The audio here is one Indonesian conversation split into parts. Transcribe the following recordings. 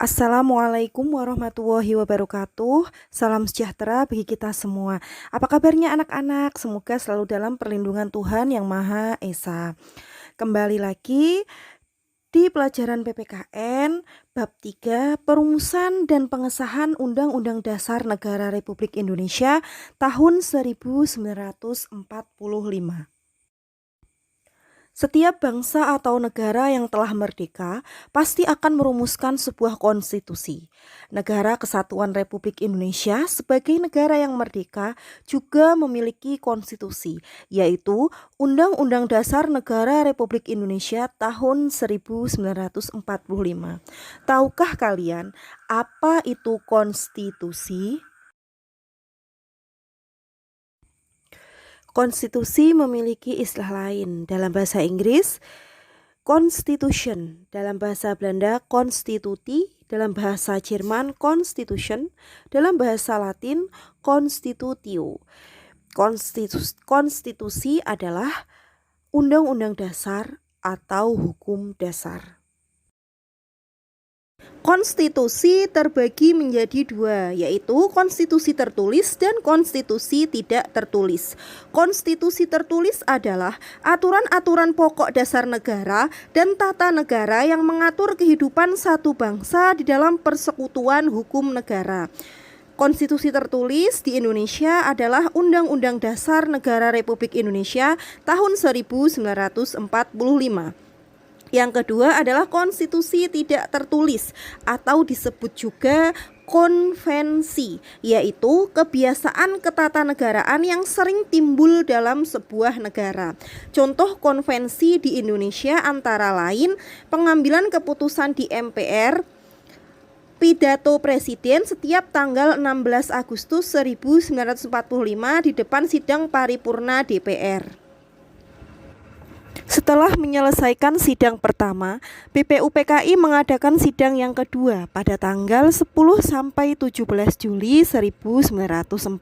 Assalamualaikum warahmatullahi wabarakatuh. Salam sejahtera bagi kita semua. Apa kabarnya anak-anak? Semoga selalu dalam perlindungan Tuhan Yang Maha Esa. Kembali lagi di pelajaran PPKN bab 3 Perumusan dan Pengesahan Undang-Undang Dasar Negara Republik Indonesia tahun 1945. Setiap bangsa atau negara yang telah merdeka pasti akan merumuskan sebuah konstitusi. Negara Kesatuan Republik Indonesia sebagai negara yang merdeka juga memiliki konstitusi, yaitu Undang-Undang Dasar Negara Republik Indonesia tahun 1945. Tahukah kalian apa itu konstitusi? Konstitusi memiliki istilah lain. Dalam bahasa Inggris, Constitution, dalam bahasa Belanda Constitutie, dalam bahasa Jerman Constitution, dalam bahasa Latin Constitutio. Konstitusi adalah undang-undang dasar atau hukum dasar. Konstitusi terbagi menjadi dua, yaitu konstitusi tertulis dan konstitusi tidak tertulis. Konstitusi tertulis adalah aturan-aturan pokok dasar negara dan tata negara yang mengatur kehidupan satu bangsa di dalam persekutuan hukum negara. Konstitusi tertulis di Indonesia adalah Undang-Undang Dasar Negara Republik Indonesia tahun 1945. Yang kedua adalah konstitusi tidak tertulis atau disebut juga konvensi, yaitu kebiasaan ketatanegaraan yang sering timbul dalam sebuah negara. Contoh konvensi di Indonesia antara lain pengambilan keputusan di MPR, pidato presiden setiap tanggal 16 Agustus 1945 di depan sidang paripurna DPR. Setelah menyelesaikan sidang pertama, BPUPKI mengadakan sidang yang kedua pada tanggal 10 sampai 17 Juli 1945.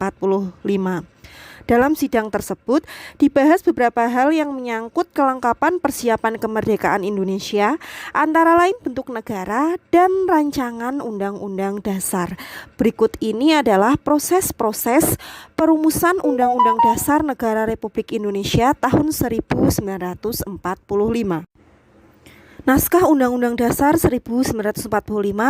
Dalam sidang tersebut dibahas beberapa hal yang menyangkut kelengkapan persiapan kemerdekaan Indonesia, antara lain bentuk negara dan rancangan undang-undang dasar. Berikut ini adalah proses-proses perumusan Undang-Undang Dasar Negara Republik Indonesia tahun 1945. Naskah Undang-Undang Dasar 1945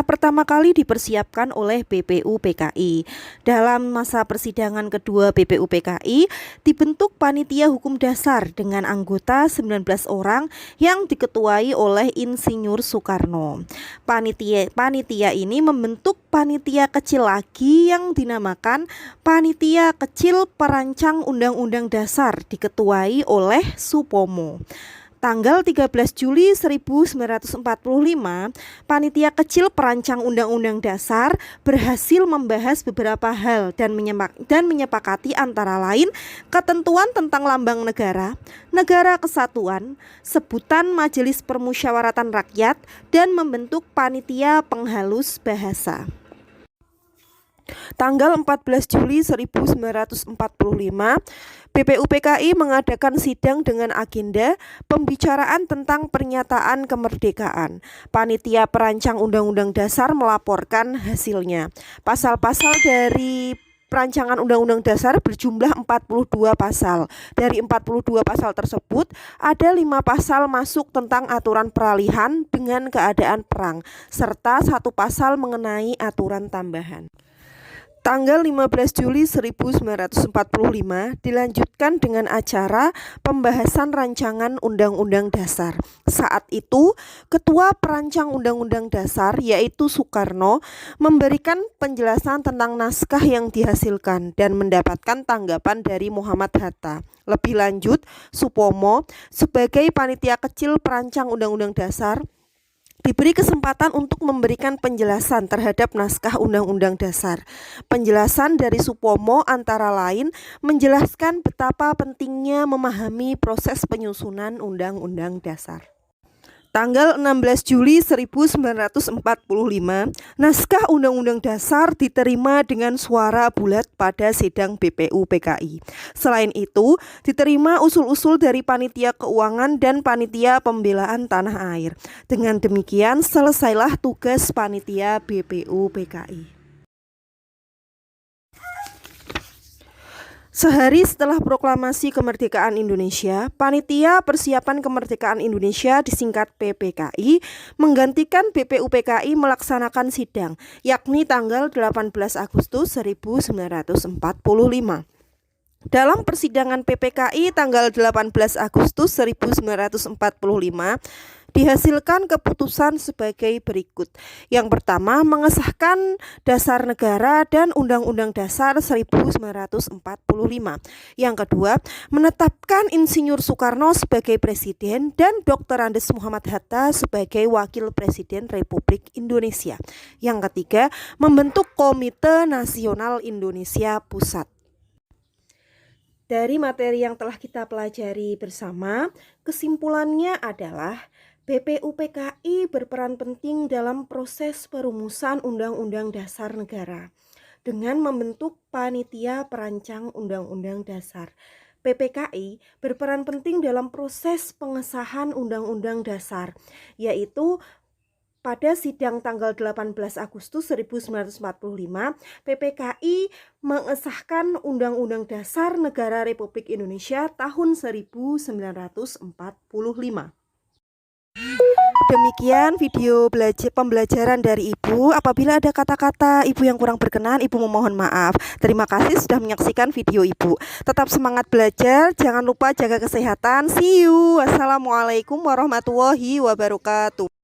pertama kali dipersiapkan oleh BPUPKI. Dalam masa persidangan kedua BPUPKI, dibentuk Panitia Hukum Dasar dengan anggota 19 orang yang diketuai oleh Insinyur Soekarno. Panitia ini membentuk panitia kecil lagi yang dinamakan Panitia Kecil Perancang Undang-Undang Dasar diketuai oleh Supomo. Tanggal 13 Juli 1945, Panitia Kecil Perancang Undang-Undang Dasar berhasil membahas beberapa hal dan menyepakati antara lain ketentuan tentang lambang negara, negara kesatuan, sebutan Majelis Permusyawaratan Rakyat, dan membentuk panitia penghalus bahasa. Tanggal 14 Juli 1945, BPUPKI mengadakan sidang dengan agenda pembicaraan tentang pernyataan kemerdekaan. Panitia perancang Undang-Undang Dasar melaporkan hasilnya. Pasal-pasal dari Perancangan Undang-Undang Dasar berjumlah 42 pasal. Dari 42 pasal tersebut, ada 5 pasal masuk tentang aturan peralihan dengan keadaan perang, serta 1 pasal mengenai aturan tambahan. Tanggal 15 Juli 1945 dilanjutkan dengan acara pembahasan rancangan Undang-Undang Dasar. Saat itu, Ketua Perancang Undang-Undang Dasar yaitu Soekarno memberikan penjelasan tentang naskah yang dihasilkan dan mendapatkan tanggapan dari Muhammad Hatta. Lebih lanjut, Supomo sebagai panitia kecil perancang Undang-Undang Dasar diberi kesempatan untuk memberikan penjelasan terhadap naskah Undang-Undang Dasar. Penjelasan dari Supomo antara lain menjelaskan betapa pentingnya memahami proses penyusunan Undang-Undang Dasar. Tanggal 16 Juli 1945, naskah Undang-Undang Dasar diterima dengan suara bulat pada sidang BPUPKI. Selain itu, diterima usul-usul dari Panitia Keuangan dan Panitia Pembelaan Tanah Air. Dengan demikian, selesailah tugas Panitia BPUPKI. Sehari setelah proklamasi kemerdekaan Indonesia, Panitia Persiapan Kemerdekaan Indonesia disingkat PPKI menggantikan BPUPKI melaksanakan sidang, yakni tanggal 18 Agustus 1945. Dalam persidangan PPKI tanggal 18 Agustus 1945, dihasilkan keputusan sebagai berikut. Yang pertama, mengesahkan Dasar Negara dan Undang-Undang Dasar 1945. Yang kedua, menetapkan Insinyur Soekarno sebagai Presiden dan Dr. Andes Muhammad Hatta sebagai Wakil Presiden Republik Indonesia. Yang ketiga, membentuk Komite Nasional Indonesia Pusat. Dari materi yang telah kita pelajari bersama, kesimpulannya adalah BPUPKI berperan penting dalam proses perumusan Undang-Undang Dasar Negara dengan membentuk Panitia Perancang Undang-Undang Dasar. PPKI berperan penting dalam proses pengesahan Undang-Undang Dasar, yaitu pada sidang tanggal 18 Agustus 1945, PPKI mengesahkan Undang-Undang Dasar Negara Republik Indonesia tahun 1945. Demikian video pembelajaran dari Ibu. Apabila ada kata-kata Ibu yang kurang berkenan, Ibu memohon maaf. Terima kasih sudah menyaksikan video Ibu. Tetap semangat belajar, jangan lupa jaga kesehatan. See you. Wassalamualaikum warahmatullahi wabarakatuh.